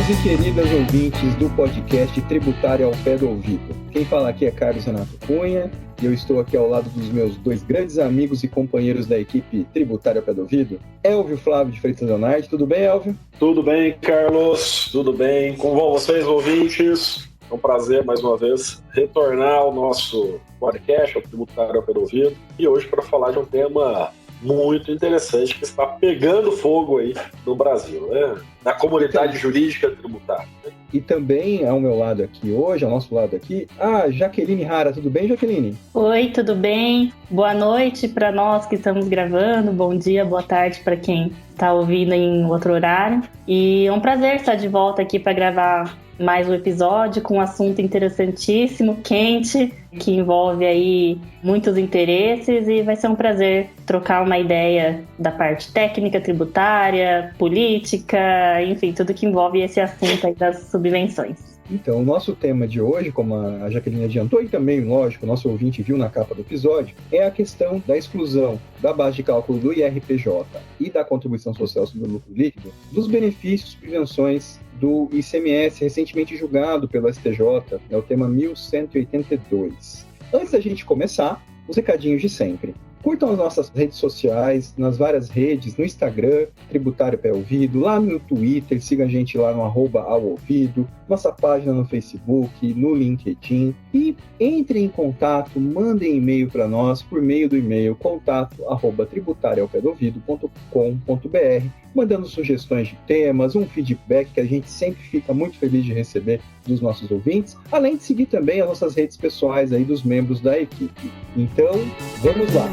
Queridos e queridas ouvintes do podcast Tributário ao Pé do Ouvido. Quem fala aqui é Carlos Renato Cunha e eu estou aqui ao lado dos meus dois grandes amigos e companheiros da equipe Tributário ao Pé do Ouvido, Elvio Flávio de Freitas Leonardo. Tudo bem, Elvio? Tudo bem, Carlos. Tudo bem. Como vão vocês, ouvintes? É um prazer, mais uma vez, retornar ao nosso podcast, ao Tributário ao Pé do Ouvido, e hoje para falar de um tema muito interessante que está pegando fogo aí no Brasil, né? Na comunidade jurídica tributária. E também ao meu lado aqui hoje, ao nosso lado aqui, a Jaqueline Rara. Tudo bem, Jaqueline? Oi, tudo bem? Boa noite para nós que estamos gravando, bom dia, boa tarde para quem está ouvindo em outro horário. E é um prazer estar de volta aqui para gravar mais um episódio com um assunto interessantíssimo, quente, que envolve aí muitos interesses, e vai ser um prazer trocar uma ideia da parte técnica, tributária, política, enfim, tudo que envolve esse assunto aí das subvenções. Então, o nosso tema de hoje, como a Jaqueline adiantou, e também, lógico, o nosso ouvinte viu na capa do episódio, é a questão da exclusão da base de cálculo do IRPJ e da contribuição social sobre o lucro líquido dos benefícios e subvenções do ICMS, recentemente julgado pelo STJ, é o tema 1182. Antes da gente começar, os recadinhos de sempre. Curtam as nossas redes sociais, nas várias redes, no Instagram, Tributário Pé Ouvido, lá no Twitter, siga a gente lá no @aoouvido, nossa página no Facebook, no LinkedIn, e entrem em contato, mandem e-mail para nós por meio do e-mail contato@tributarioaopédoouvido.com.br, mandando sugestões de temas, um feedback que a gente sempre fica muito feliz de receber dos nossos ouvintes, além de seguir também as nossas redes pessoais aí dos membros da equipe. Então, vamos lá!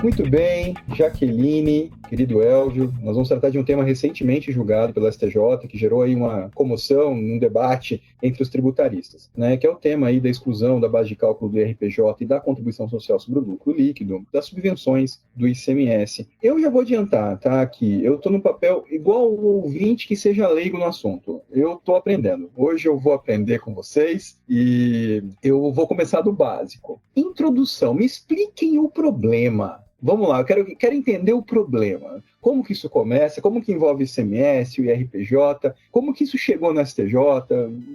Muito bem, Jaqueline, querido Elvio, nós vamos tratar de um tema recentemente julgado pelo STJ, que gerou aí uma comoção, um debate entre os tributaristas, né, que é o tema aí da exclusão da base de cálculo do IRPJ e da contribuição social sobre o lucro líquido, das subvenções do ICMS. Eu já vou adiantar, tá, que eu estou no papel igual o ouvinte que seja leigo no assunto. Eu estou aprendendo. Hoje eu vou aprender com vocês e eu vou começar do básico. Introdução, me expliquem o problema. Vamos lá, eu quero entender o problema. Como que isso começa? Como que envolve o ICMS, o IRPJ? Como que isso chegou no STJ?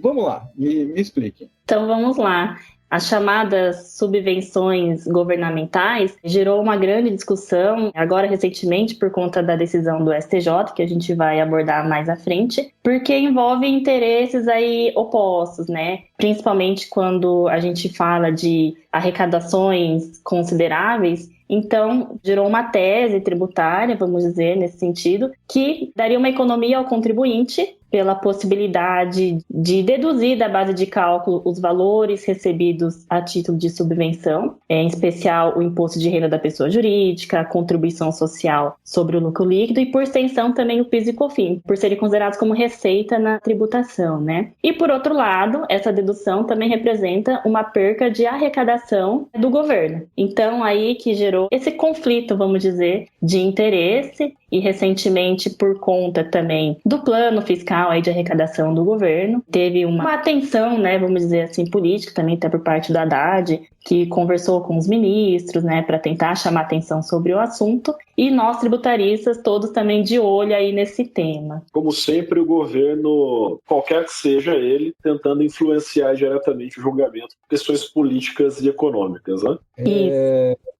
Vamos lá, me expliquem. Então vamos lá. As chamadas subvenções governamentais gerou uma grande discussão, agora recentemente por conta da decisão do STJ, que a gente vai abordar mais à frente, porque envolve interesses aí opostos, né? Principalmente quando a gente fala de arrecadações consideráveis. Então, gerou uma tese tributária, vamos dizer, nesse sentido, que daria uma economia ao contribuinte pela possibilidade de deduzir da base de cálculo os valores recebidos a título de subvenção, em especial o imposto de renda da pessoa jurídica, a contribuição social sobre o lucro líquido e, por extensão, também o PIS e COFINS, por serem considerados como receita na tributação, né? E, por outro lado, essa dedução também representa uma perca de arrecadação do governo. Então, aí que gerou esse conflito, vamos dizer, de interesse, e recentemente por conta também do plano fiscal aí de arrecadação do governo, teve uma atenção, né, vamos dizer assim, política também até por parte do Haddad, que conversou com os ministros, né, para tentar chamar atenção sobre o assunto, e nós tributaristas todos também de olho aí nesse tema. Como sempre, o governo, qualquer que seja ele, tentando influenciar diretamente o julgamento por questões políticas e econômicas, né?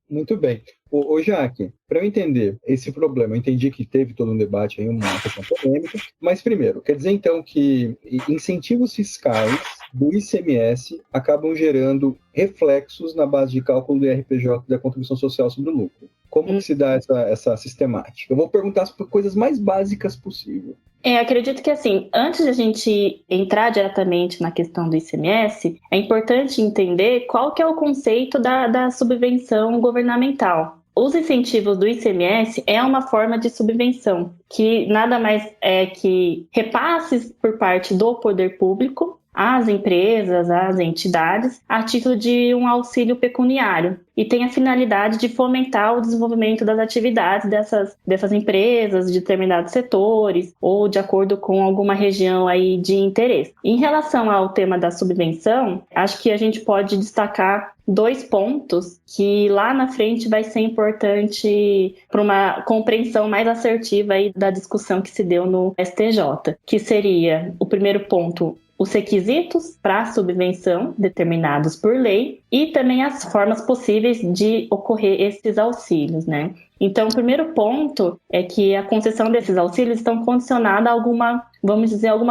Muito bem. Ô Jaque, para eu entender esse problema, eu entendi que teve todo um debate aí, uma questão polêmica, mas primeiro, quer dizer então que incentivos fiscais do ICMS acabam gerando reflexos na base de cálculo do IRPJ da contribuição social sobre o lucro. Como que se dá essa sistemática? Eu vou perguntar as coisas mais básicas possível. Acredito que assim, antes de a gente entrar diretamente na questão do ICMS, é importante entender qual que é o conceito da subvenção governamental. Os incentivos do ICMS é uma forma de subvenção, que nada mais é que repasses por parte do poder público às empresas, às entidades, a título de um auxílio pecuniário. E tem a finalidade de fomentar o desenvolvimento das atividades dessas empresas, de determinados setores, ou de acordo com alguma região aí de interesse. Em relação ao tema da subvenção, acho que a gente pode destacar 2 pontos que lá na frente vai ser importante para uma compreensão mais assertiva aí da discussão que se deu no STJ, que seria o primeiro ponto, os requisitos para a subvenção determinados por lei e também as formas possíveis de ocorrer esses auxílios, né? Então, o primeiro ponto é que a concessão desses auxílios estão condicionada a alguma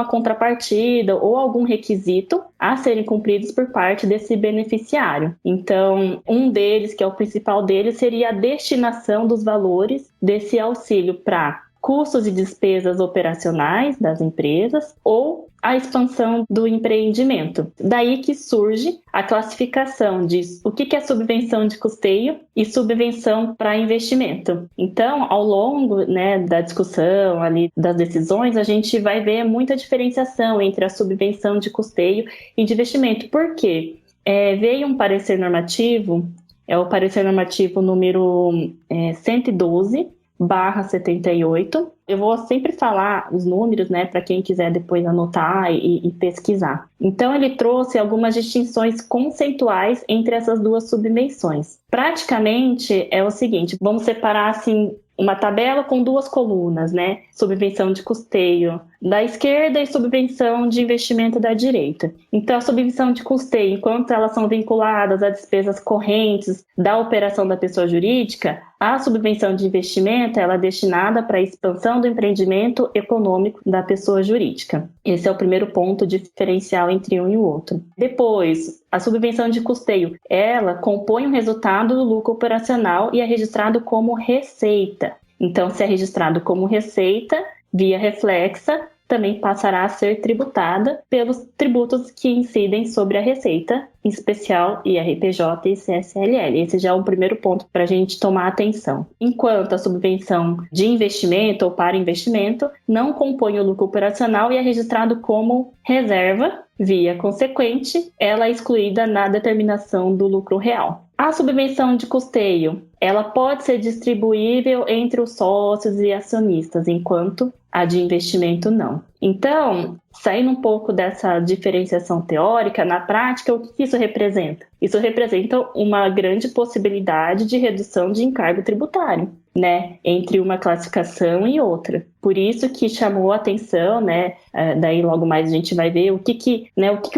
contrapartida ou algum requisito a serem cumpridos por parte desse beneficiário. Então, um deles, que é o principal deles, seria a destinação dos valores desse auxílio para custos e despesas operacionais das empresas ou a expansão do empreendimento. Daí que surge a classificação de o que é subvenção de custeio e subvenção para investimento. Então, ao longo, né, da discussão ali das decisões, a gente vai ver muita diferenciação entre a subvenção de custeio e de investimento. Por quê? Veio um parecer normativo, é o parecer normativo número 112/78. Eu vou sempre falar os números, né, para quem quiser depois anotar e pesquisar. Então, ele trouxe algumas distinções conceituais entre essas duas subvenções. Praticamente é o seguinte, vamos separar assim uma tabela com 2 colunas, né? Subvenção de custeio da esquerda e subvenção de investimento da direita. Então, a subvenção de custeio, enquanto elas são vinculadas a despesas correntes da operação da pessoa jurídica, a subvenção de investimento ela é destinada para a expansão do empreendimento econômico da pessoa jurídica. Esse é o primeiro ponto diferencial entre um e o outro. Depois, a subvenção de custeio, ela compõe um resultado do lucro operacional e é registrado como receita. Então, se é registrado como receita, via reflexa, também passará a ser tributada pelos tributos que incidem sobre a receita, em especial IRPJ e CSLL. Esse já é um primeiro ponto para a gente tomar atenção. Enquanto a subvenção de investimento ou para investimento não compõe o lucro operacional e é registrado como reserva, via consequente, ela é excluída na determinação do lucro real. A subvenção de custeio, ela pode ser distribuível entre os sócios e acionistas, enquanto a de investimento não. Então, saindo um pouco dessa diferenciação teórica, na prática, o que isso representa? Isso representa uma grande possibilidade de redução de encargo tributário, né, entre uma classificação e outra. Por isso que chamou a atenção, né, daí logo mais a gente vai ver o que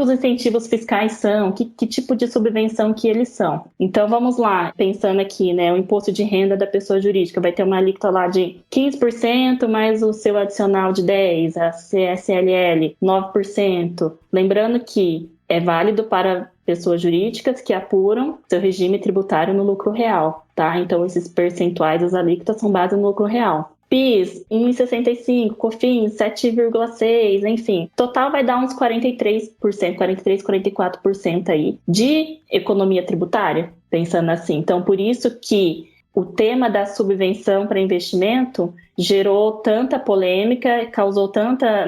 os incentivos fiscais são, que tipo de subvenção que eles são. Então vamos lá, pensando aqui, né, o imposto de renda da pessoa jurídica vai ter uma alíquota lá de 15% mais o seu adicional de 10%, a CSLL 9%. Lembrando que é válido para pessoas jurídicas que apuram seu regime tributário no lucro real, tá? Então, esses percentuais das alíquotas são baseados no lucro real. PIS, 1,65%, COFINS, 7,6%, enfim. Total vai dar uns 43%, 44% aí de economia tributária, pensando assim. Então, por isso que o tema da subvenção para investimento gerou tanta polêmica, causou tanta,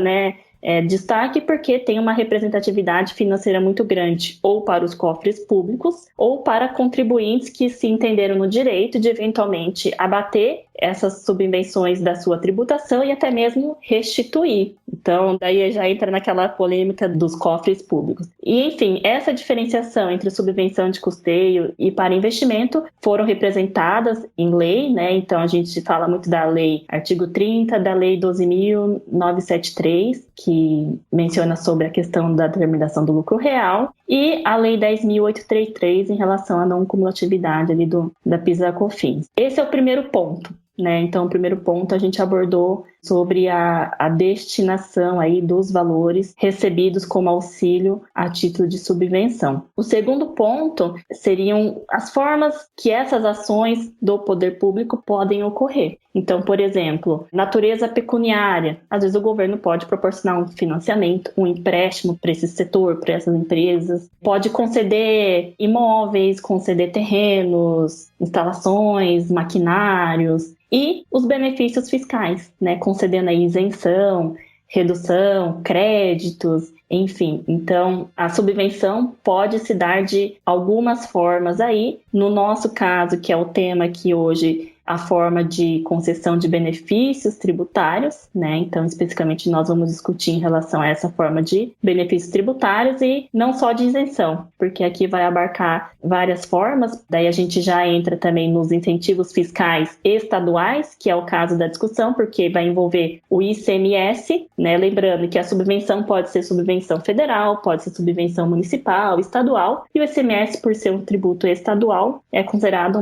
destaque, porque tem uma representatividade financeira muito grande, ou para os cofres públicos, ou para contribuintes que se entenderam no direito de eventualmente abater essas subvenções da sua tributação e até mesmo restituir. Então, daí já entra naquela polêmica dos cofres públicos. E, enfim, essa diferenciação entre subvenção de custeio e para investimento foram representadas em lei, né? Então, a gente fala muito da lei artigo 30, da lei 12.973, que menciona sobre a questão da determinação do lucro real, e a lei 10.833 em relação à não cumulatividade ali da PIS e da COFINS. Esse é o primeiro ponto. Então, o primeiro ponto a gente abordou sobre a destinação aí dos valores recebidos como auxílio a título de subvenção. O segundo ponto seriam as formas que essas ações do poder público podem ocorrer. Então, por exemplo, natureza pecuniária. Às vezes o governo pode proporcionar um financiamento, um empréstimo para esse setor, para essas empresas. Pode conceder imóveis, conceder terrenos, instalações, maquinários. E os benefícios fiscais, né? Concedendo aí isenção, redução, créditos, enfim. Então, a subvenção pode se dar de algumas formas aí. No nosso caso, que é o tema aqui hoje, a forma de concessão de benefícios tributários, né? Então, especificamente, nós vamos discutir em relação a essa forma de benefícios tributários e não só de isenção, porque aqui vai abarcar várias formas. Daí a gente já entra também nos incentivos fiscais estaduais, que é o caso da discussão, porque vai envolver o ICMS, né? Lembrando que a subvenção pode ser subvenção federal, pode ser subvenção municipal, estadual, e o ICMS, por ser um tributo estadual, é considerado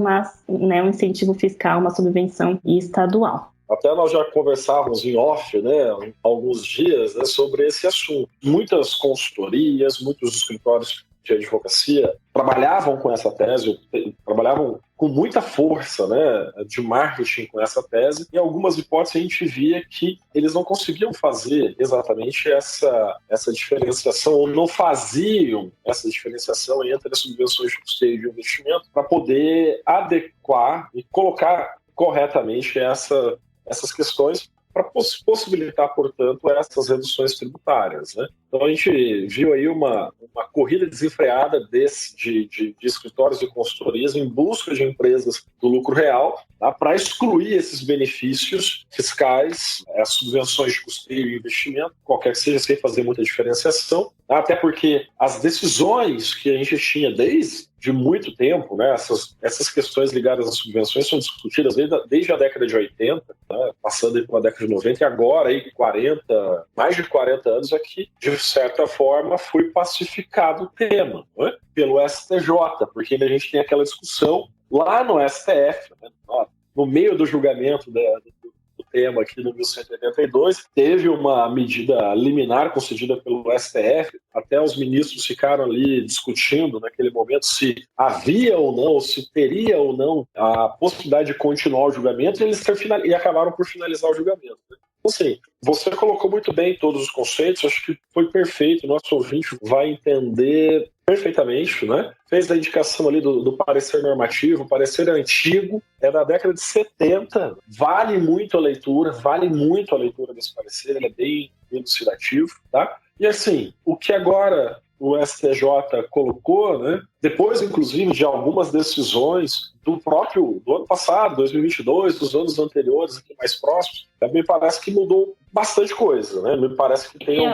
um incentivo fiscal, uma subvenção estadual. Até nós já conversávamos em off, né, há alguns dias, né, sobre esse assunto. Muitas consultorias, muitos escritórios de advocacia trabalhavam com essa tese, trabalhavam com muita força, né, de marketing com essa tese. Em algumas hipóteses a gente via que eles não conseguiam fazer exatamente essa diferenciação, ou não faziam essa diferenciação entre as subvenções de custeio de investimento para poder adequar e colocar corretamente essas questões para possibilitar, portanto, essas reduções tributárias, né? Então a gente viu aí uma corrida desenfreada de escritórios de consultorias em busca de empresas do lucro real, tá, para excluir esses benefícios fiscais, as subvenções de custeio e investimento, qualquer que seja, sem fazer muita diferenciação, tá? Até porque as decisões que a gente tinha desde muito tempo, né, essas questões ligadas às subvenções são discutidas desde a década de 80, né, passando aí pela década de 90 e agora aí mais de 40 anos aqui, de certa forma, foi pacificado o tema, né, pelo STJ, porque ainda a gente tem aquela discussão lá no STF, né, no meio do julgamento do tema aqui no 1182, teve uma medida liminar concedida pelo STF, até os ministros ficaram ali discutindo naquele momento se havia ou não, se teria ou não a possibilidade de continuar o julgamento, e acabaram por finalizar o julgamento, né? Então, assim, você colocou muito bem todos os conceitos, acho que foi perfeito, o nosso ouvinte vai entender perfeitamente, né? Fez a indicação ali do parecer normativo, o parecer antigo, é da década de 70, vale muito a leitura desse parecer, ele é bem elucidativo, tá? E assim, o que agora o STJ colocou, né, depois inclusive de algumas decisões do ano passado, 2022, dos anos anteriores, aqui mais próximos, me parece que mudou bastante coisa, né? Me parece que tem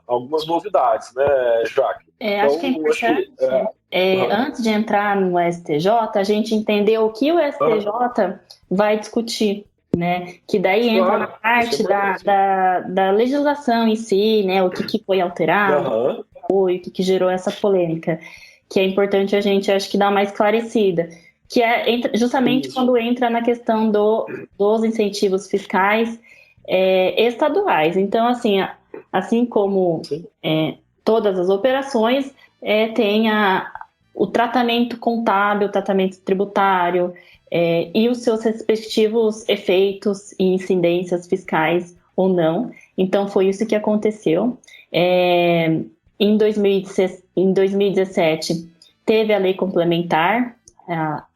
algumas novidades, né, Jaque? Acho que é importante, antes de entrar no STJ, a gente entender o que o STJ vai discutir, né? Que daí entra na parte da legislação em si, né? O que foi alterado, o que gerou essa polêmica, que é importante a gente, acho que, dar uma esclarecida, que é justamente quando entra na questão dos incentivos fiscais estaduais. Então, assim como todas as operações, tem o tratamento contábil, o tratamento tributário e os seus respectivos efeitos e incidências fiscais ou não. Então, foi isso que aconteceu. Em 2017, teve a lei complementar,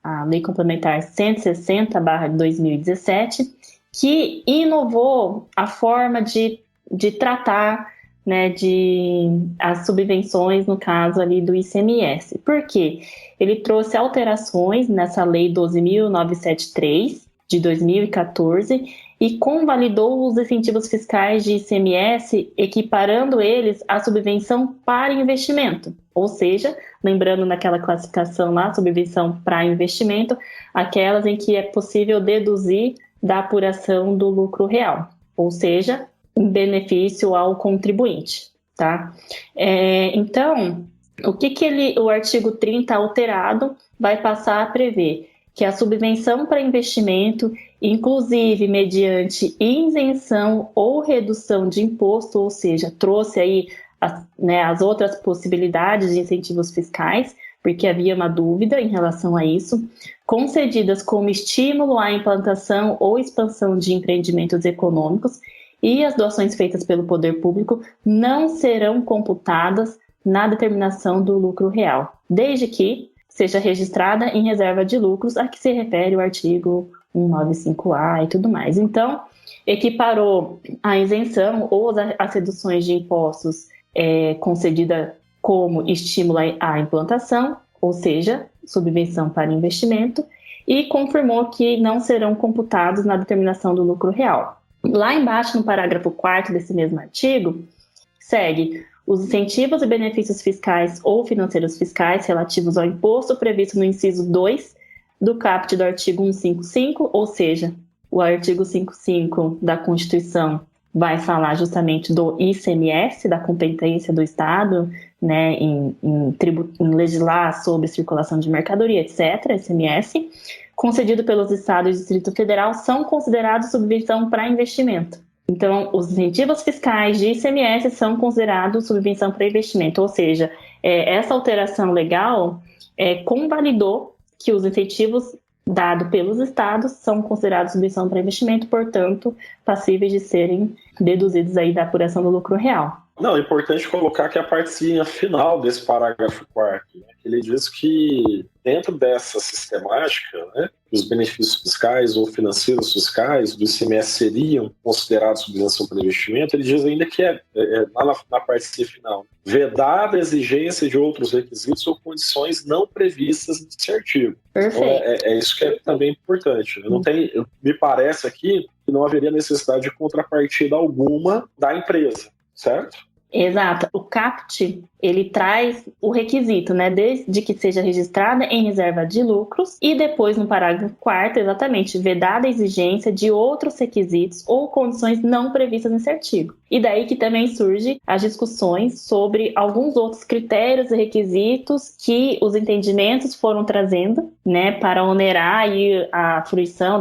a lei complementar 160/2017, que inovou a forma de tratar, né, as subvenções, no caso ali do ICMS. Por quê? Ele trouxe alterações nessa lei 12.973, de 2014, e convalidou os incentivos fiscais de ICMS, equiparando eles à subvenção para investimento. Ou seja, lembrando naquela classificação lá, subvenção para investimento, aquelas em que é possível deduzir da apuração do lucro real. Ou seja, um benefício ao contribuinte, tá? Então, o que o artigo 30 alterado vai passar a prever? Que a subvenção para investimento, inclusive mediante isenção ou redução de imposto, ou seja, trouxe aí as outras possibilidades de incentivos fiscais, porque havia uma dúvida em relação a isso, concedidas como estímulo à implantação ou expansão de empreendimentos econômicos, e as doações feitas pelo poder público não serão computadas na determinação do lucro real, desde que seja registrada em reserva de lucros a que se refere o artigo 195A e tudo mais. Então, equiparou a isenção ou as reduções de impostos concedida como estímulo à implantação, ou seja, subvenção para investimento, e confirmou que não serão computados na determinação do lucro real. Lá embaixo, no parágrafo 4º desse mesmo artigo, segue: os incentivos e benefícios fiscais ou financeiros fiscais relativos ao imposto previsto no inciso 2 do caput do artigo 155, ou seja, o artigo 155 da Constituição vai falar justamente do ICMS, da competência do Estado, né, em legislar sobre circulação de mercadoria, etc., ICMS, concedido pelos Estados e Distrito Federal, são considerados subvenção para investimento. Então, os incentivos fiscais de ICMS são considerados subvenção para investimento, ou seja, essa alteração legal convalidou que os incentivos dados pelos estados são considerados subvenção para investimento, portanto, passíveis de serem deduzidos aí da apuração do lucro real. Não, é importante colocar que a partezinha final desse parágrafo 4º, né, ele diz que dentro dessa sistemática, né, os benefícios fiscais ou financeiros fiscais do ICMS seriam considerados subvenção para investimento. Ele diz ainda que lá na partezinha final, vedada a exigência de outros requisitos ou condições não previstas nesse artigo. Perfeito. Então, é isso que é também importante. Me parece aqui que não haveria necessidade de contrapartida alguma da empresa, certo? Exato. O CAPT, ele traz o requisito, né, desde que seja registrada em reserva de lucros, e depois, no parágrafo 4º, exatamente, vedada a exigência de outros requisitos ou condições não previstas nesse artigo. E daí que também surgem as discussões sobre alguns outros critérios e requisitos que os entendimentos foram trazendo, né, para onerar aí a fruição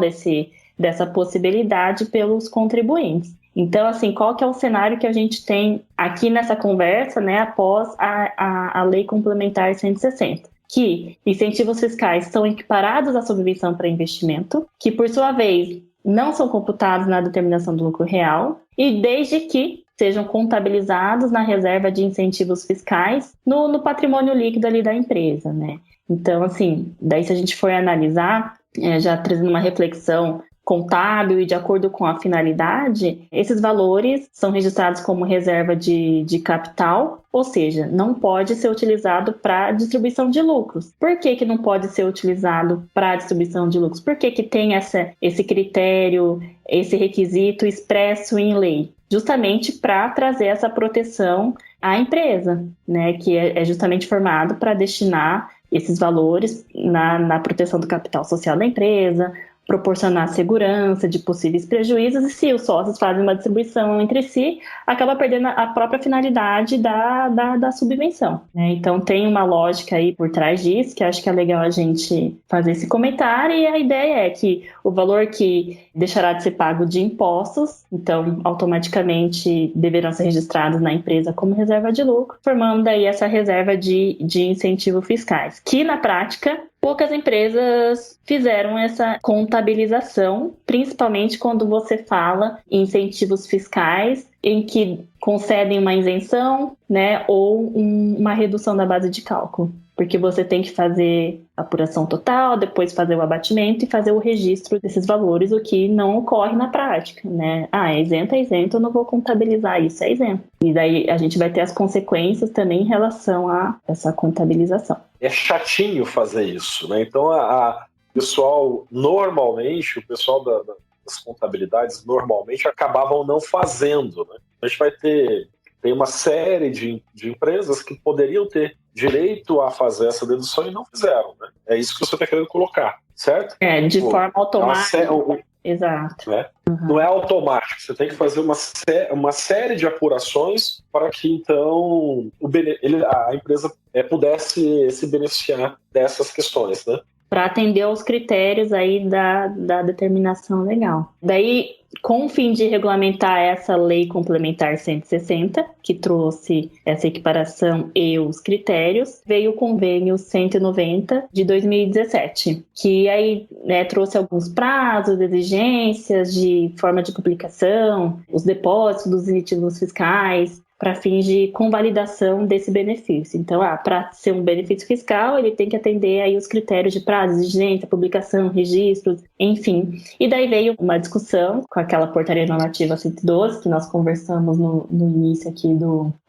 dessa possibilidade pelos contribuintes. Então, assim, qual que é o cenário que a gente tem aqui nessa conversa, né, após a Lei Complementar 160? Que incentivos fiscais são equiparados à subvenção para investimento, que, por sua vez, não são computados na determinação do lucro real, e desde que sejam contabilizados na reserva de incentivos fiscais no patrimônio líquido ali da empresa, né? Então, assim, daí se a gente for analisar, já trazendo uma reflexão contábil e de acordo com a finalidade, esses valores são registrados como reserva de capital, ou seja, não pode ser utilizado para distribuição de lucros. Por que não pode ser utilizado para distribuição de lucros? Por que tem esse critério, esse requisito expresso em lei? Justamente para trazer essa proteção à empresa, né, que é justamente formado para destinar esses valores na proteção do capital social da empresa, proporcionar segurança de possíveis prejuízos, e se os sócios fazem uma distribuição entre si, acaba perdendo a própria finalidade da subvenção, né? Então tem uma lógica aí por trás disso, que acho que é legal a gente fazer esse comentário, e a ideia é que o valor que deixará de ser pago de impostos, então automaticamente deverão ser registrados na empresa como reserva de lucro, formando daí essa reserva de incentivos fiscais, que na prática poucas empresas fizeram essa contabilização, principalmente quando você fala em incentivos fiscais em que concedem uma isenção, né, ou uma redução da base de cálculo. Porque você tem que fazer a apuração total, depois fazer o abatimento e fazer o registro desses valores, o que não ocorre na prática, né? É isento, eu não vou contabilizar isso, é isento. E daí a gente vai ter as consequências também em relação a essa contabilização. É chatinho fazer isso, né? Então, o pessoal das contabilidades normalmente acabavam não fazendo, né? A gente vai tem uma série de empresas que poderiam ter direito a fazer essa dedução e não fizeram, né? É isso que você está querendo colocar, certo? De forma automática. Exato. Né? Uhum. Não é automático, você tem que fazer uma série de apurações para que então a empresa pudesse se beneficiar dessas questões, né? Para atender aos critérios aí da determinação legal. Daí, com o fim de regulamentar essa Lei Complementar 160, que trouxe essa equiparação e os critérios, veio o Convênio 190 de 2017, que aí, né, trouxe alguns prazos, exigências de forma de publicação, os depósitos dos incentivos fiscais, para fins de convalidação desse benefício. Então, para ser um benefício fiscal, ele tem que atender aí os critérios de prazo, exigência, publicação, registros, enfim. E daí veio uma discussão com aquela portaria normativa 112, que nós conversamos no início aqui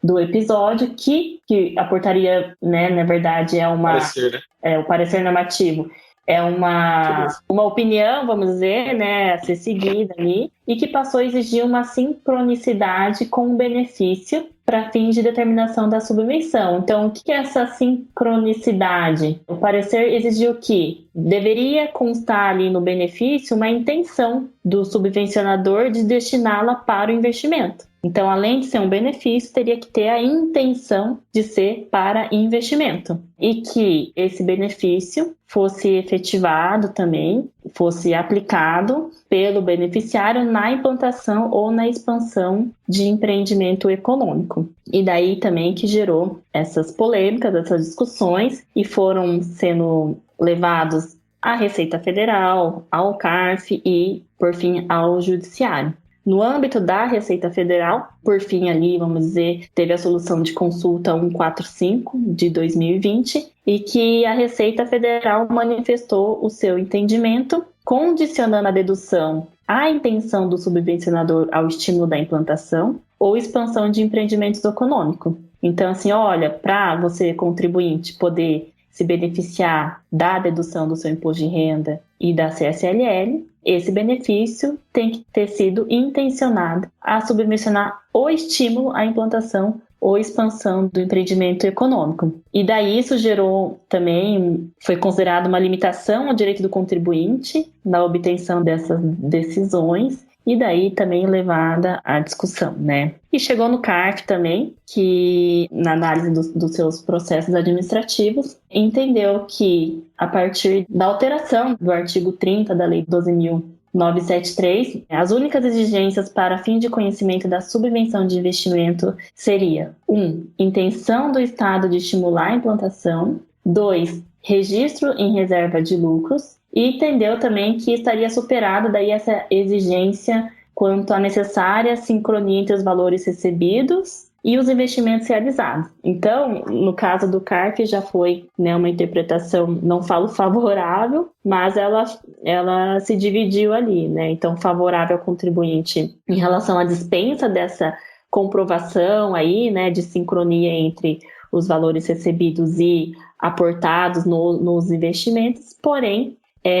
do episódio, que a portaria, né, na verdade, é uma... Parecer, né? O parecer normativo é uma opinião, vamos dizer, né, a ser seguida ali, e que passou a exigir uma sincronicidade com o benefício para fins de determinação da subvenção. Então, o que é essa sincronicidade? O parecer exigiu que deveria constar ali no benefício uma intenção do subvencionador de destiná-la para o investimento. Então, além de ser um benefício, teria que ter a intenção de ser para investimento. E que esse benefício fosse efetivado também, fosse aplicado pelo beneficiário na implantação ou na expansão de empreendimento econômico. E daí também que gerou essas polêmicas, essas discussões, e foram sendo levados à Receita Federal, ao CARF e, por fim, ao Judiciário. No âmbito da Receita Federal, por fim ali, vamos dizer, teve a solução de consulta 145 de 2020 e que a Receita Federal manifestou o seu entendimento, condicionando a dedução à intenção do subvencionador ao estímulo da implantação ou expansão de empreendimentos econômicos. Então, assim, olha, para você, contribuinte, poder se beneficiar da dedução do seu imposto de renda e da CSLL, esse benefício tem que ter sido intencionado a subvencionar o estímulo à implantação ou expansão do empreendimento econômico. E daí isso gerou também, foi considerado uma limitação ao direito do contribuinte na obtenção dessas decisões, e daí também levada à discussão, né? E chegou no CARF também, que na análise dos seus processos administrativos, entendeu que a partir da alteração do artigo 30 da Lei 12.973, as únicas exigências para fim de conhecimento da subvenção de investimento seria 1. Intenção do Estado de estimular a implantação, 2. Registro em reserva de lucros, e entendeu também que estaria superada daí essa exigência quanto à necessária sincronia entre os valores recebidos e os investimentos realizados. Então, no caso do CARF, já foi, né, uma interpretação, não falo favorável, mas ela se dividiu ali, né? Então, favorável ao contribuinte em relação à dispensa dessa comprovação aí, né, de sincronia entre os valores recebidos e aportados nos investimentos, porém,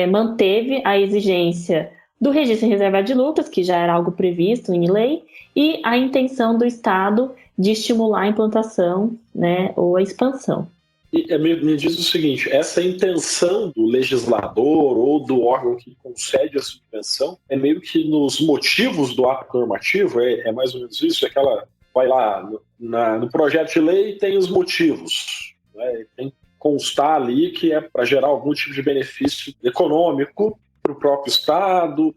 manteve a exigência do registro em reserva de lucros, que já era algo previsto em lei, e a intenção do Estado de estimular a implantação, né, ou a expansão. E me diz o seguinte, essa intenção do legislador ou do órgão que concede a subvenção é meio que nos motivos do ato normativo, é mais ou menos isso? Vai lá, no projeto de lei tem os motivos, né, tem constar ali que é para gerar algum tipo de benefício econômico para o próprio Estado,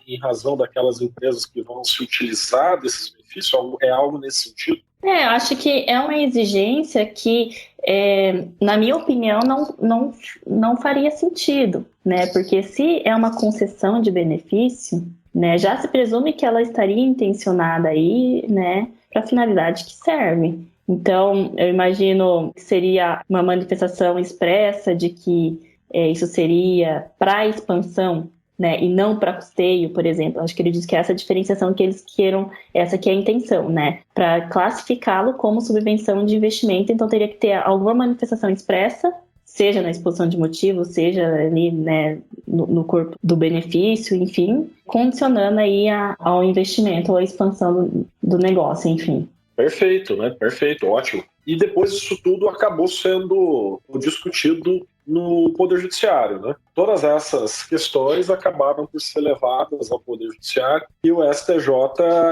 em razão daquelas empresas que vão se utilizar desses benefícios, é algo nesse sentido? Eu acho que é uma exigência que, na minha opinião, não faria sentido, né? Porque se é uma concessão de benefício, né, já se presume que ela estaria intencionada aí, né, para a finalidade que serve. Então, eu imagino que seria uma manifestação expressa de que isso seria para expansão, né, e não para custeio, por exemplo. Acho que ele diz que essa diferenciação que eles queiram, essa que é a intenção, né, para classificá-lo como subvenção de investimento. Então, teria que ter alguma manifestação expressa, seja na exposição de motivos, seja ali, né, no corpo do benefício, enfim, condicionando aí ao investimento ou à expansão do negócio, enfim. Perfeito, né? Perfeito, ótimo. E depois isso tudo acabou sendo discutido no Poder Judiciário, né? Todas essas questões acabaram por ser levadas ao Poder Judiciário e o STJ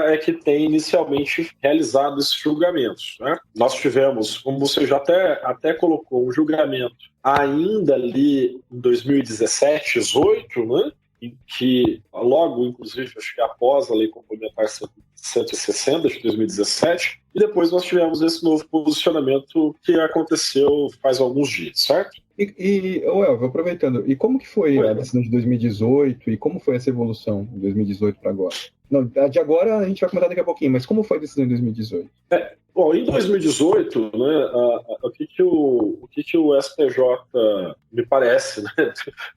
é que tem inicialmente realizado esses julgamentos, né? Nós tivemos, como você já até colocou, um julgamento ainda ali em 2017, 18, né? Em que logo, inclusive, acho que após a Lei Complementar 160 de 2017, e depois nós tivemos esse novo posicionamento que aconteceu faz alguns dias, certo? Elvio, aproveitando, e como que foi a decisão de 2018 e como foi essa evolução de 2018 para agora? Não, a de agora a gente vai comentar daqui a pouquinho, mas como foi a decisão em 2018? Bom, em 2018, né, o que o STJ me parece, né?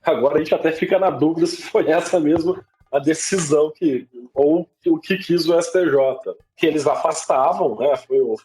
Agora a gente até fica na dúvida se foi essa mesmo a decisão ou o que quis o STJ, que eles afastavam, né? Foi o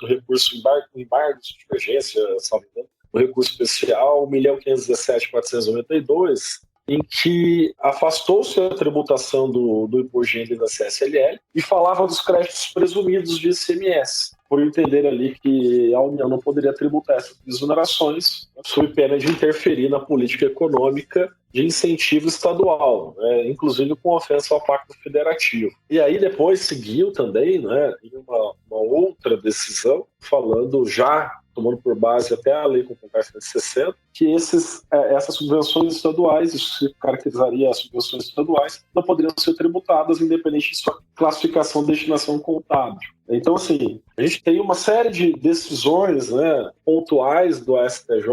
recurso embargo de divergência, salvo engano, o recurso especial 1.517.492, em que afastou-se a tributação do imposto de renda e da CSLL e falava dos créditos presumidos de ICMS, por entender ali que a União não poderia tributar essas exonerações sob pena de interferir na política econômica de incentivo estadual, né, inclusive com ofensa ao Pacto Federativo. E aí depois seguiu também, né, em uma outra decisão, falando já, tomando por base até a lei complementar 160, que essas subvenções estaduais, isso se caracterizaria as subvenções estaduais, não poderiam ser tributadas independente de sua classificação e destinação contábil. Então, assim, a gente tem uma série de decisões, né, pontuais do STJ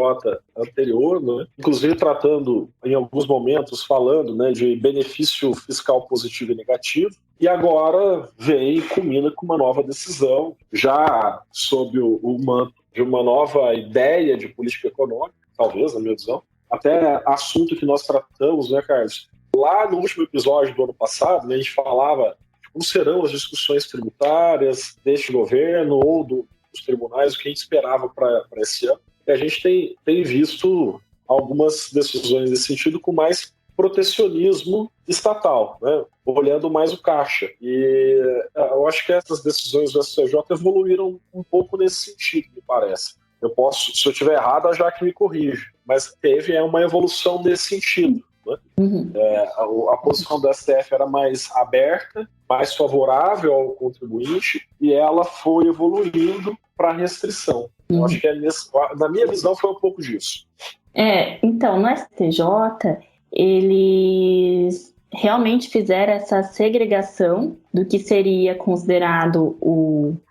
anterior, né, inclusive tratando, em alguns momentos, falando, né, de benefício fiscal positivo e negativo, e agora vem e culmina com uma nova decisão, já sob o manto de uma nova ideia de política econômica, talvez, na minha visão, até assunto que nós tratamos, né, Carlos? Lá no último episódio do ano passado, né, a gente falava como serão as discussões tributárias deste governo ou dos tribunais, o que a gente esperava para esse ano. E a gente tem visto algumas decisões nesse sentido com mais protecionismo estatal, né? Olhando mais o caixa. E eu acho que essas decisões do STJ evoluíram um pouco nesse sentido, me parece. Se eu estiver errado, a Jaque me corrige, mas teve uma evolução nesse sentido. Né? Uhum. A posição do STF era mais aberta, mais favorável ao contribuinte, e ela foi evoluindo para restrição. Uhum. Eu acho que na minha visão foi um pouco disso. Então, no STJ, eles realmente fizeram essa segregação do que seria considerado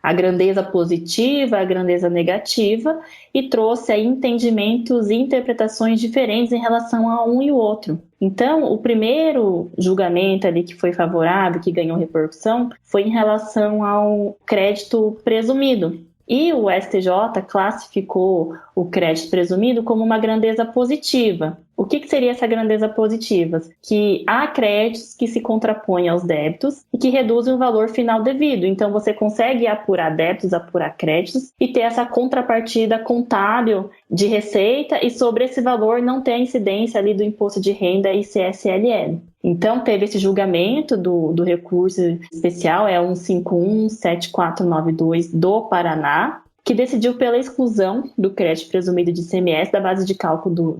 a grandeza positiva, a grandeza negativa, e trouxe aí entendimentos e interpretações diferentes em relação a um e o outro. Então, o primeiro julgamento ali que foi favorável, que ganhou repercussão, foi em relação ao crédito presumido. E o STJ classificou o crédito presumido como uma grandeza positiva. O que seria essa grandeza positiva? Que há créditos que se contrapõem aos débitos e que reduzem o valor final devido. Então, você consegue apurar débitos, apurar créditos e ter essa contrapartida contábil de receita, e sobre esse valor não ter a incidência ali do imposto de renda e CSLL. Então, teve esse julgamento do recurso especial, 151-7492 do Paraná, que decidiu pela exclusão do crédito presumido de ICMS da base de cálculo do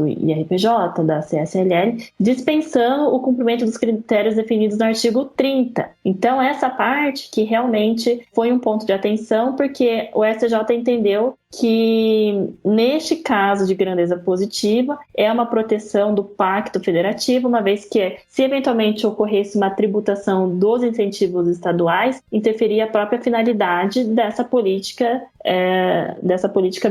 IRPJ, da CSLL, dispensando o cumprimento dos critérios definidos no artigo 30. Então, essa parte que realmente foi um ponto de atenção, porque o STJ entendeu que, neste caso de grandeza positiva, é uma proteção do Pacto Federativo, uma vez que, se eventualmente ocorresse uma tributação dos incentivos estaduais, interferia a própria finalidade dessa política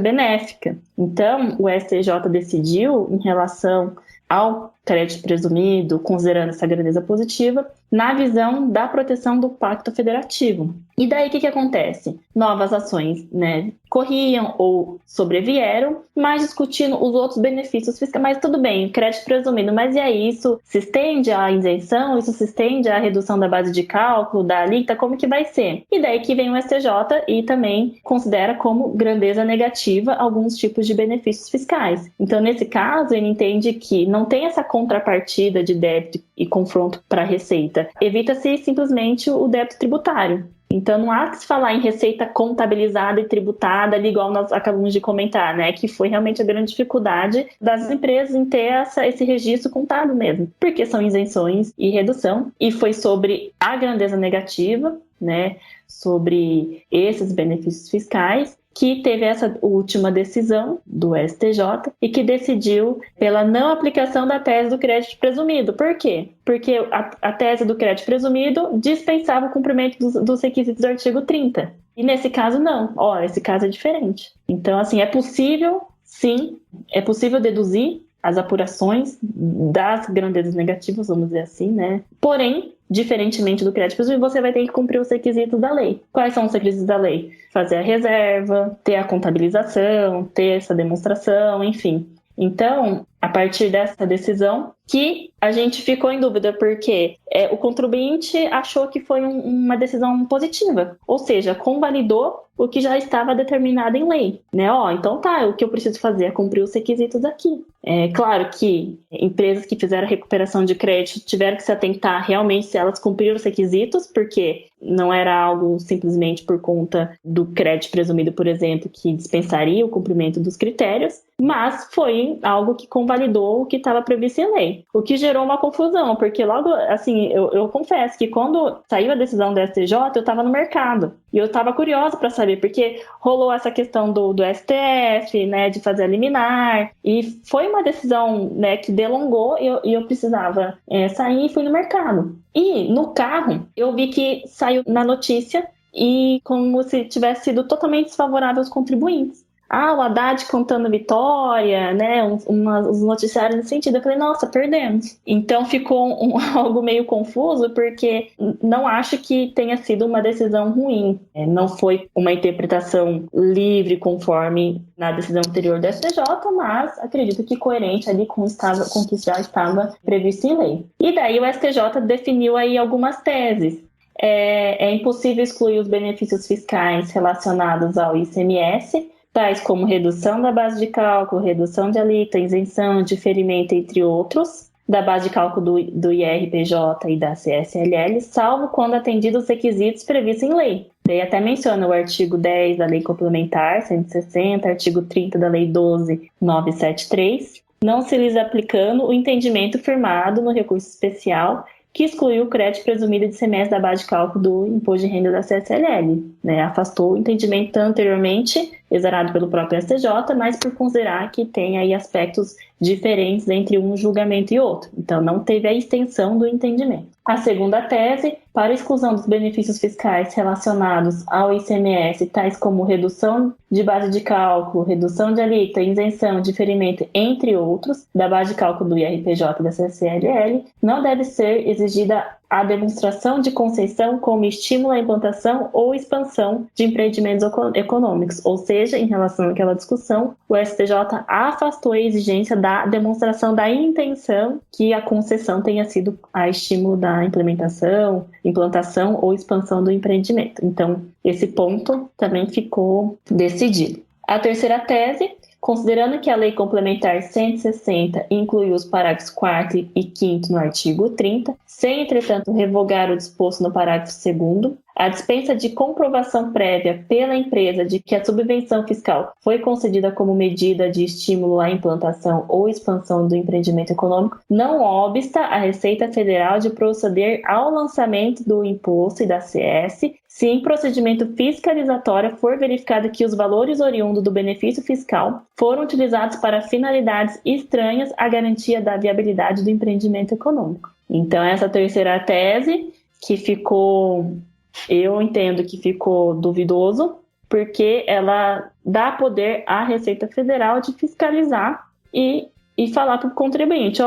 benéfica. Então, o STJ decidiu, em relação ao crédito presumido, considerando essa grandeza positiva, na visão da proteção do Pacto Federativo. E daí o que acontece? Novas ações, né, corriam ou sobrevieram, mas discutindo os outros benefícios fiscais. Mas tudo bem, crédito presumido, mas e aí, isso se estende à isenção? Isso se estende à redução da base de cálculo, da alíquota? Como que vai ser? E daí que vem o STJ e também considera como grandeza negativa alguns tipos de benefícios fiscais. Então, nesse caso, ele entende que não tem essa contrapartida de débito e confronto para a receita. Evita-se simplesmente o débito tributário. Então, não há que se falar em receita contabilizada e tributada, ali, igual nós acabamos de comentar, né? Que foi realmente a grande dificuldade das empresas em ter esse registro contábil mesmo, porque são isenções e redução. E foi sobre a grandeza negativa, né? Sobre esses benefícios fiscais, que teve essa última decisão do STJ e que decidiu pela não aplicação da tese do crédito presumido. Por quê? Porque a tese do crédito presumido dispensava o cumprimento dos requisitos do artigo 30. E nesse caso, não. Esse caso é diferente. Então, assim, é possível, sim, é possível deduzir as apurações das grandezas negativas, vamos dizer assim, né? Porém, diferentemente do crédito presumido, você vai ter que cumprir os requisitos da lei. Quais são os requisitos da lei? Fazer a reserva, ter a contabilização, ter essa demonstração, enfim. Então, a partir dessa decisão, que a gente ficou em dúvida, porque o contribuinte achou que foi uma decisão positiva, ou seja, convalidou o que já estava determinado em lei, né? Então tá, o que eu preciso fazer é cumprir os requisitos aqui. É claro que empresas que fizeram recuperação de crédito tiveram que se atentar realmente se elas cumpriram os requisitos, porque não era algo simplesmente por conta do crédito presumido, por exemplo, que dispensaria o cumprimento dos critérios, mas foi algo que convalidou o que estava previsto em lei, o que gerou uma confusão, porque logo, assim, eu confesso que quando saiu a decisão do STJ, eu estava no mercado, e eu estava curiosa para saber, porque rolou essa questão do STF, né, de fazer a liminar, e foi uma decisão, né, que delongou, e eu precisava sair e fui no mercado. E no carro, eu vi que saiu na notícia e como se tivesse sido totalmente desfavorável aos contribuintes. O Haddad contando vitória, né, os noticiários nesse sentido. Eu falei, nossa, perdemos. Então ficou algo meio confuso, porque não acho que tenha sido uma decisão ruim. Não foi uma interpretação livre, conforme na decisão anterior do STJ, mas acredito que coerente ali com o que já estava previsto em lei. E daí o STJ definiu aí algumas teses. É impossível excluir os benefícios fiscais relacionados ao ICMS, tais como redução da base de cálculo, redução de alíquota, isenção, diferimento, entre outros, da base de cálculo do IRPJ e da CSLL, salvo quando atendidos os requisitos previstos em lei. Daí até menciona o artigo 10 da Lei Complementar 160, artigo 30 da Lei 12.973, não se lhes aplicando o entendimento firmado no recurso especial que excluiu o crédito presumido de ICMS da base de cálculo do imposto de renda da CSLL, né? Afastou o entendimento anteriormente exarado pelo próprio STJ, mas por considerar que tem aí aspectos diferentes entre um julgamento e outro. Então, não teve a extensão do entendimento. A segunda tese, para a exclusão dos benefícios fiscais relacionados ao ICMS, tais como redução de base de cálculo, redução de alíquota, isenção, diferimento, entre outros, da base de cálculo do IRPJ e da CSLL, não deve ser exigida a demonstração de concessão como estímulo à implantação ou expansão de empreendimentos econômicos. Ou seja, em relação àquela discussão, o STJ afastou a exigência da demonstração da intenção que a concessão tenha sido a estímulo da implantação ou expansão do empreendimento. Então, esse ponto também ficou decidido. A terceira tese, considerando que a Lei Complementar 160 incluiu os parágrafos 4º e 5º no artigo 30, sem, entretanto, revogar o disposto no parágrafo 2º, a dispensa de comprovação prévia pela empresa de que a subvenção fiscal foi concedida como medida de estímulo à implantação ou expansão do empreendimento econômico, não obsta a Receita Federal de proceder ao lançamento do imposto e da CS, se em procedimento fiscalizatório for verificado que os valores oriundos do benefício fiscal foram utilizados para finalidades estranhas à garantia da viabilidade do empreendimento econômico. Então, essa terceira tese, que ficou, eu entendo que ficou duvidoso, porque ela dá poder à Receita Federal de fiscalizar e falar para o contribuinte,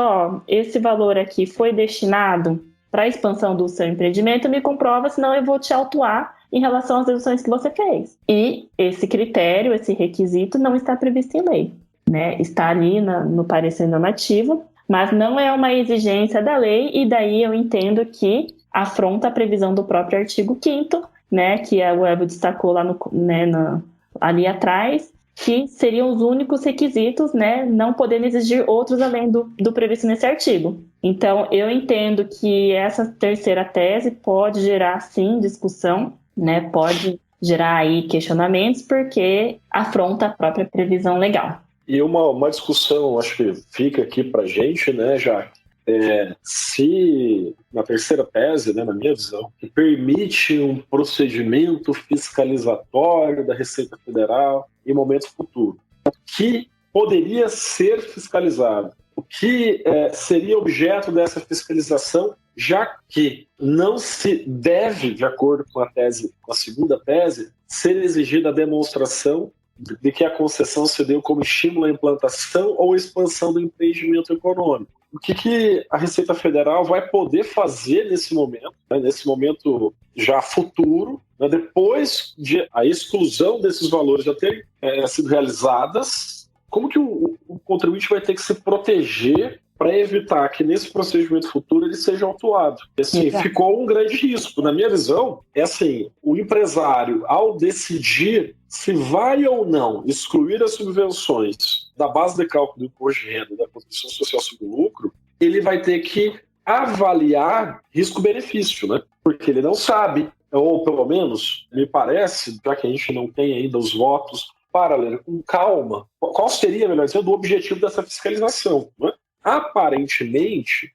esse valor aqui foi destinado para a expansão do seu empreendimento, me comprova, senão eu vou te autuar em relação às deduções que você fez. E esse critério, esse requisito não está previsto em lei, né? Está ali no parecer normativo, mas não é uma exigência da lei, e daí eu entendo que afronta a previsão do próprio artigo 5º, né, que o Elvio destacou lá ali atrás, que seriam os únicos requisitos, né, não podendo exigir outros além do previsto nesse artigo. Então, eu entendo que essa terceira tese pode gerar, sim, discussão, né, pode gerar aí questionamentos, porque afronta a própria previsão legal. E uma discussão, acho que fica aqui para a gente, né, já se na terceira tese, né, na minha visão, que permite um procedimento fiscalizatório da Receita Federal em momentos futuros, o que poderia ser fiscalizado, o que seria objeto dessa fiscalização, já que não se deve, de acordo com a segunda tese, ser exigida a demonstração de que a concessão se deu como estímulo à implantação ou expansão do empreendimento econômico. O que a Receita Federal vai poder fazer nesse momento já futuro, né, depois de a exclusão desses valores já terem sido realizadas, como que o contribuinte vai ter que se proteger para evitar que nesse procedimento futuro ele seja autuado. Assim, ficou um grande risco. Na minha visão, o empresário, ao decidir se vai ou não excluir as subvenções da base de cálculo do imposto de renda e da contribuição social sobre o lucro, ele vai ter que avaliar risco-benefício, né? Porque ele não sabe, ou pelo menos, me parece, já que a gente não tem ainda os votos para ler com calma, qual seria, melhor dizendo, o objetivo dessa fiscalização, né? Aparentemente,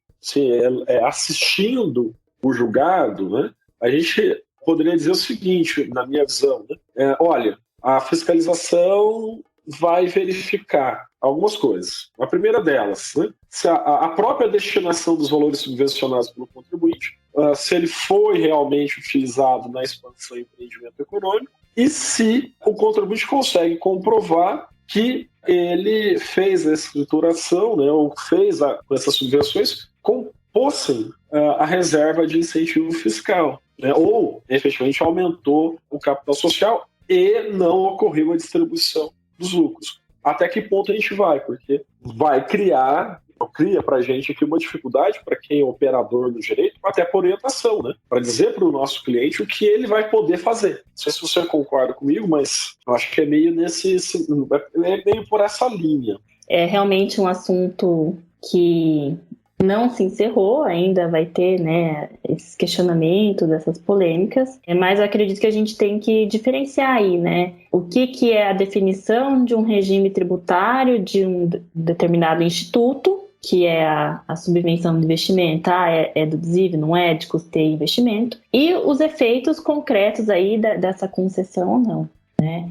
assistindo o julgado, né, a gente poderia dizer o seguinte, na minha visão, né, olha, a fiscalização vai verificar algumas coisas. A primeira delas, né, se a própria destinação dos valores subvencionados pelo contribuinte, se ele foi realmente utilizado na expansão e empreendimento econômico, e se o contribuinte consegue comprovar que ele fez a escrituração, né, ou fez com essas subvenções, compossem a reserva de incentivo fiscal, né, ou efetivamente aumentou o capital social e não ocorreu a distribuição dos lucros. Até que ponto a gente vai? Porque vai cria para a gente aqui uma dificuldade para quem é operador do direito, até por orientação, né? Para dizer para o nosso cliente o que ele vai poder fazer. Não sei se você concorda comigo, mas eu acho que é meio meio por essa linha. É realmente um assunto que não se encerrou, ainda vai ter, né, esses questionamentos, essas polêmicas, mas eu acredito que a gente tem que diferenciar aí, né, o que é a definição de um regime tributário de um determinado instituto, que é a subvenção do investimento, é deduzível, não é, de custeio investimento, e os efeitos concretos aí dessa concessão ou não, né?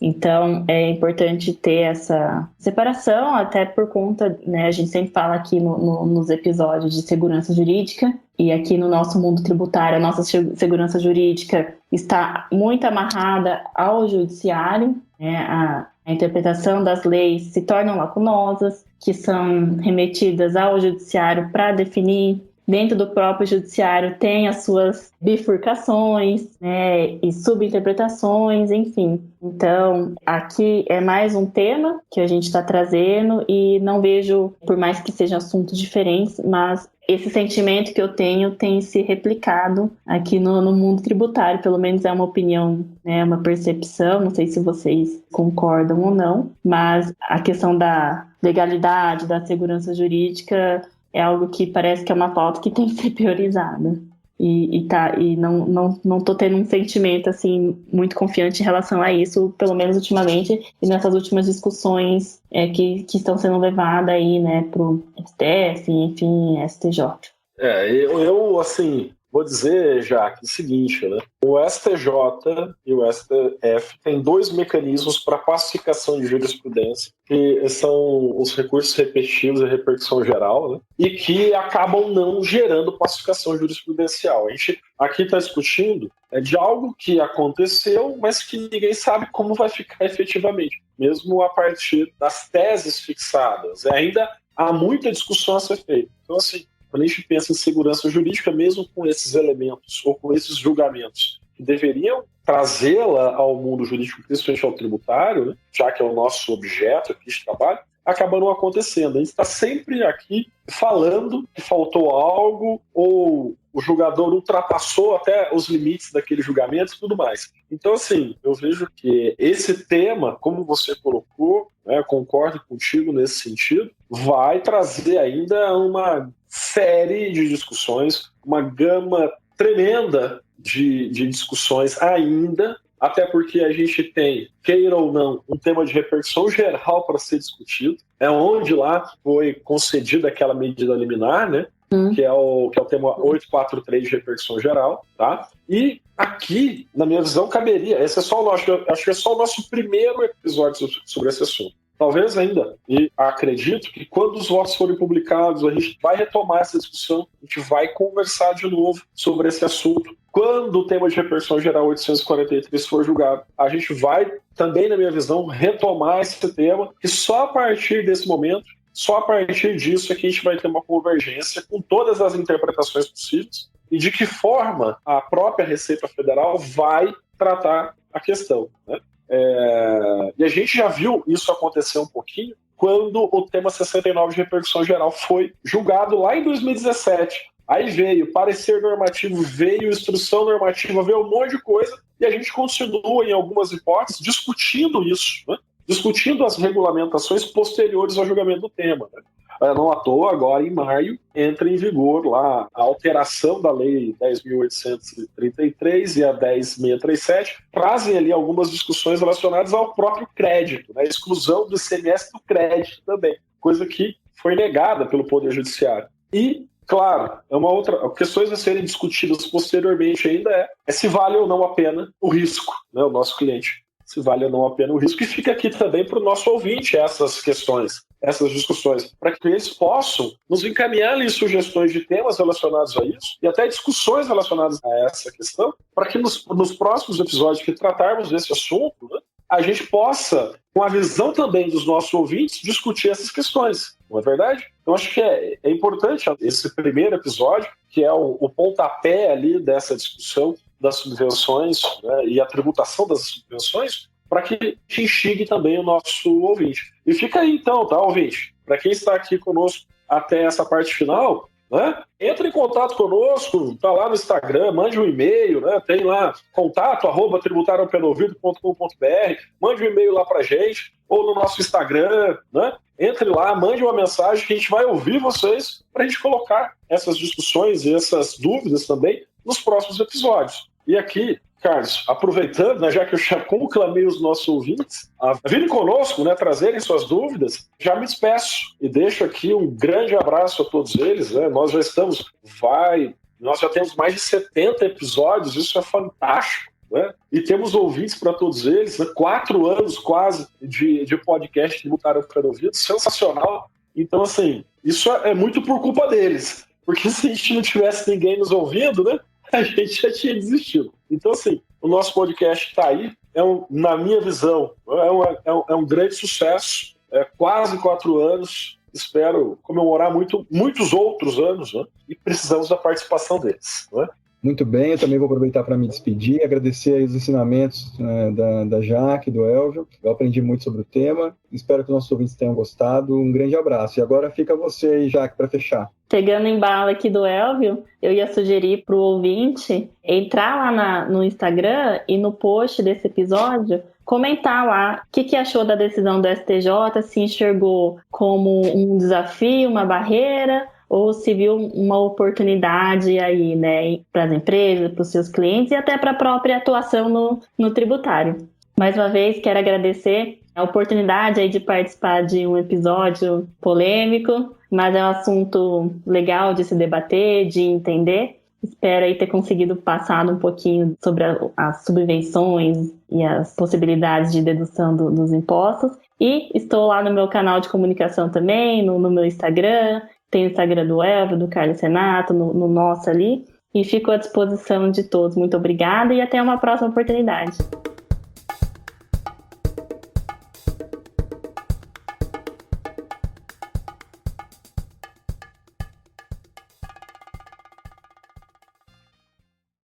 Então, é importante ter essa separação, até por conta, né, a gente sempre fala aqui nos episódios de segurança jurídica, e aqui no nosso mundo tributário, a nossa segurança jurídica está muito amarrada ao judiciário, né, a interpretação das leis se tornam lacunosas, que são remetidas ao judiciário para definir. Dentro do próprio judiciário tem as suas bifurcações, né, e subinterpretações, enfim. Então, aqui é mais um tema que a gente está trazendo e não vejo, por mais que sejam assuntos diferentes, mas esse sentimento que eu tenho tem se replicado aqui no mundo tributário, pelo menos é uma opinião, né, uma percepção, não sei se vocês concordam ou não, mas a questão da legalidade, da segurança jurídica é algo que parece que é uma pauta que tem que ser priorizada. E não tô tendo um sentimento assim muito confiante em relação a isso, pelo menos ultimamente, e nessas últimas discussões que estão sendo levadas aí, né, pro STF, enfim, STJ. Eu assim, vou dizer, Jaque, o seguinte, né? O STJ e o STF têm dois mecanismos para pacificação de jurisprudência, que são os recursos repetitivos e repercussão geral, né? E que acabam não gerando pacificação jurisprudencial. A gente aqui está discutindo de algo que aconteceu, mas que ninguém sabe como vai ficar efetivamente, mesmo a partir das teses fixadas. Ainda há muita discussão a ser feita. Então, assim, quando a gente pensa em segurança jurídica, mesmo com esses elementos ou com esses julgamentos que deveriam trazê-la ao mundo jurídico, principalmente ao tributário, né, já que é o nosso objeto aqui de trabalho, acaba não acontecendo. A gente está sempre aqui falando que faltou algo ou o julgador ultrapassou até os limites daquele julgamento e tudo mais. Então, assim, eu vejo que esse tema, como você colocou, né, eu concordo contigo nesse sentido, vai trazer ainda uma série de discussões, uma gama tremenda de discussões ainda, até porque a gente tem, queira ou não, um tema de repercussão geral para ser discutido, é onde lá foi concedida aquela medida liminar, né? Que é o tema 843 de repercussão geral, tá? E aqui, na minha visão, caberia, esse é só acho que é só o nosso primeiro episódio sobre esse assunto. Talvez ainda, e acredito que quando os votos forem publicados, a gente vai retomar essa discussão, a gente vai conversar de novo sobre esse assunto, quando o tema de repercussão geral 843 for julgado, a gente vai, também na minha visão, retomar esse tema, e só a partir desse momento, só a partir disso é que a gente vai ter uma convergência com todas as interpretações possíveis e de que forma a própria Receita Federal vai tratar a questão, né? E a gente já viu isso acontecer um pouquinho quando o tema 69 de repercussão geral foi julgado lá em 2017. Aí veio parecer normativo, veio instrução normativa, veio um monte de coisa, e a gente continua, em algumas hipóteses, discutindo isso, né? Discutindo as regulamentações posteriores ao julgamento do tema, né? Não à toa, agora em maio, entra em vigor lá a alteração da Lei 10.833 e a 10.637, trazem ali algumas discussões relacionadas ao próprio crédito, né? A exclusão do ICMS do crédito também, coisa que foi negada pelo Poder Judiciário. E, claro, é uma outra questões a serem discutidas posteriormente ainda é se vale ou não a pena o risco, né? O nosso cliente, se vale ou não a pena o risco, e fica aqui também para o nosso ouvinte essas questões, essas discussões, para que eles possam nos encaminhar ali sugestões de temas relacionados a isso e até discussões relacionadas a essa questão, para que nos próximos episódios que tratarmos desse assunto, né, a gente possa, com a visão também dos nossos ouvintes, discutir essas questões, não é verdade? Então acho que é importante esse primeiro episódio, que é o pontapé ali dessa discussão das subvenções, né, e a tributação das subvenções, para que instigue também o nosso ouvinte. E fica aí então, tá, ouvinte? Para quem está aqui conosco até essa parte final, né, entre em contato conosco, tá lá no Instagram, mande um e-mail, né, tem lá contato@tributareaopelouvido.com.br, mande um e-mail lá pra gente, ou no nosso Instagram, né, entre lá, mande uma mensagem que a gente vai ouvir vocês para a gente colocar essas discussões e essas dúvidas também nos próximos episódios. E aqui, Carlos, aproveitando, né, já que eu já conclamei os nossos ouvintes a virem conosco, né, trazerem suas dúvidas, já me despeço e deixo aqui um grande abraço a todos eles, né? Nós já temos mais de 70 episódios, isso é fantástico, né? E temos ouvintes para todos eles, né? 4 anos quase de podcast Tributário Operário Ouvido, sensacional. Então, assim, isso é muito por culpa deles, porque se a gente não tivesse ninguém nos ouvindo, né, a gente já tinha desistido. Então, assim, o nosso podcast está aí, na minha visão, é um grande sucesso, quase 4 anos, espero comemorar muitos outros anos, né? E precisamos da participação deles, né? Muito bem, eu também vou aproveitar para me despedir, agradecer aí os ensinamentos da Jaque, do Elvio. Eu aprendi muito sobre o tema, espero que os nossos ouvintes tenham gostado. Um grande abraço. E agora fica você aí, Jaque, para fechar. Pegando em bala aqui do Elvio, eu ia sugerir para o ouvinte entrar lá no Instagram e no post desse episódio comentar lá o que achou da decisão do STJ, se enxergou como um desafio, uma barreira, ou se viu uma oportunidade aí, né, para as empresas, para os seus clientes e até para a própria atuação no tributário. Mais uma vez, quero agradecer a oportunidade aí de participar de um episódio polêmico, mas é um assunto legal de se debater, de entender. Espero aí ter conseguido passar um pouquinho sobre as subvenções e as possibilidades de dedução dos impostos. E estou lá no meu canal de comunicação também, no meu Instagram. Tem o Instagram do Elvio, do Carlos Renato, no nosso ali. E fico à disposição de todos. Muito obrigada e até uma próxima oportunidade.